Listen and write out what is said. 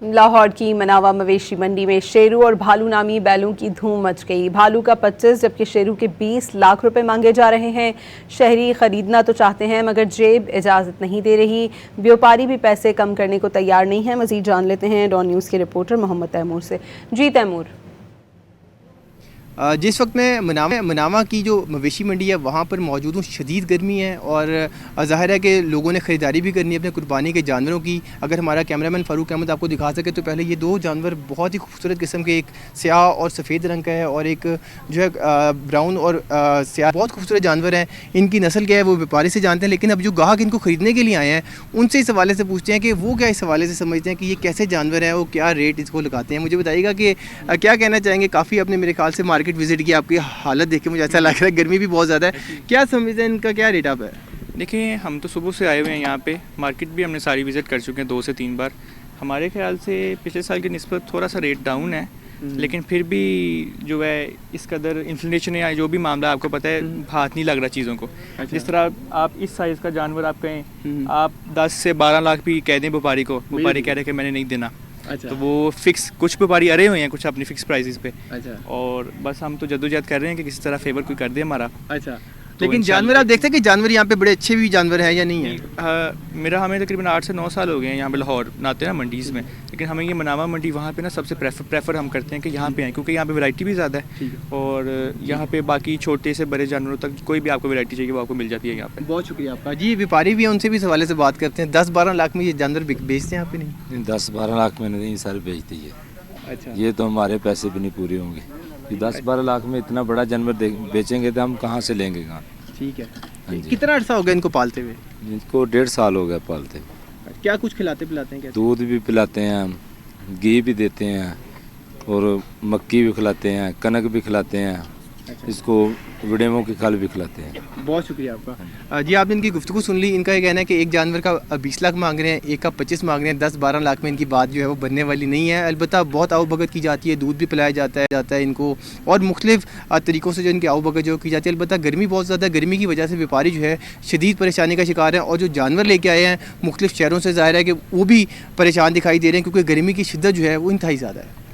लाहौर की मनावा मवेशी मंडी में शेरू और भालू नामी बैलों की धूम मच गई। भालू का 25 जबकि शेरू के 20 लाख रुपए मांगे जा रहे हैं। शहरी खरीदना तो चाहते हैं मगर जेब इजाज़त नहीं दे रही। व्यापारी भी पैसे कम करने को तैयार नहीं है। मजीद जान लेते हैं डॉन न्यूज़ के रिपोर्टर मोहम्मद तैमूर से। जी तैमूर। जिस वक्त मैं मनावा की जो मवेशी मंडी है वहाँ पर मौजूद हूँ, शदीद गर्मी है और ज़ाहिर है कि लोगों ने ख़रीदारी भी करनी है अपने कुर्बानी के जानवरों की। अगर हमारा कैमरामैन फ़ारूक अहमद आपको दिखा सके तो पहले ये दो जानवर बहुत ही खूबसूरत किस्म के, एक स्याह और सफ़ेद रंग का है और एक जो है ब्राउन और स्याह, बहुत खूबसूरत जानवर हैं। इनकी नस्ल क्या है वो व्यापारी से जानते हैं, लेकिन अब जो ग्राहक इनको ख़रीदने के लिए आए हैं उनसे इस हवाले से पूछते हैं कि वो क्या इस हवाले से समझते हैं कि ये कैसे जानवर हैं, वो क्या रेट इसको लगाते हैं। मुझे बताइएगा कि क्या कहना चाहेंगे। काफ़ी आपने मेरे ख्याल से मार्केट विजिट किया, आपकी हालत देख के मुझे ऐसा लग रहा है गर्मी भी बहुत ज़्यादा है, क्या समझते हैं इनका क्या रेट आप है? देखिए, हम तो सुबह से आए हुए हैं यहाँ पे, मार्केट भी हमने सारी विज़िट कर चुके हैं 2 से 3 बार। हमारे ख्याल से पिछले साल की निस्बत थोड़ा सा रेट डाउन है, लेकिन फिर भी जो है इस कदर इन्फ्लेशन या जो भी मामला आपको पता है, हाथ नहीं लग रहा चीज़ों को। अच्छा। जिस तरह आप इस साइज़ का जानवर आप कहें, आप 10 से 12 लाख भी कह दें व्यापारी को, व्यापारी कह रहे कि मैंने नहीं देना। अच्छा। तो वो फिक्स, कुछ व्यापारी अरे हुए हैं कुछ अपनी फिक्स प्राइसेस पे। अच्छा। और बस हम तो जद्दोजहद कर रहे हैं कि किसी तरह फेवर कोई कर दे हमारा। अच्छा, लेकिन जानवर आप देखते हैं कि जानवर यहाँ पे बड़े अच्छे भी जानवर हैं या नहीं है? हमें तकरीबन 8 से 9 साल हो गए हैं यहाँ पे लाहौर नाते ना मंडीज़ में, लेकिन हमें ये मनावा मंडी वहाँ पे ना सबसे प्रेफर हम करते हैं कि यहाँ पे आएँ, क्योंकि यहाँ पे वैरायटी भी ज़्यादा है और यहाँ पे बाकी छोटे से बड़े जानवरों तक कोई भी आपको वैरायटी चाहिए वो आपको मिल जाती है यहाँ पे। बहुत शुक्रिया आपका जी। व्यापारी भी हैं, उनसे भी इस हवाले से बात करते हैं। 10-12 लाख में ये जानवर बेचते हैं आप? नहीं, 10-12 लाख में नहीं सर बेचती है। अच्छा। ये तो हमारे पैसे भी नहीं पूरे होंगे। ये 10-12 लाख में इतना बड़ा जानवर बेचेंगे तो हम कहाँ से लेंगे कहाँ? ठीक है। हाँ जी। कितना अर्सा हो गया इनको पालते हुए? इनको 1.5 साल हो गया पालते। क्या कुछ खिलाते पिलाते हैं? कैसे? दूध भी पिलाते हैं, घी भी देते हैं और मक्की भी खिलाते हैं, कनक भी खिलाते हैं। अच्छा। इसको विडेमों की खल भी खिलाते हैं। बहुत शुक्रिया आपका जी। आपने इनकी गुफ्तगू सुन ली। इनका ये कहना है कि एक जानवर का 20 लाख मांग रहे हैं, एक का 25 मांग रहे हैं। 10-12 लाख में इनकी बात जो है वो बनने वाली नहीं है। अलबत्ता बहुत आओ भगत की जाती है, दूध भी पिलाया जाता है इनको और मुख्तलिफ तरीक़ों से जो इनकी आओ भगत जो की जाती है। अलबत्ता गर्मी बहुत ज़्यादा है, गर्मी की वजह से व्यापारी जो है शदीद परेशानी का शिकार है और जो जानवर लेके आए हैं मुख्तलिफ शहरों से, ज़ाहिर है कि वो भी परेशान दिखाई दे रहे हैं क्योंकि गर्मी की शिद्दत जो है वो इंतहाई ज़्यादा है।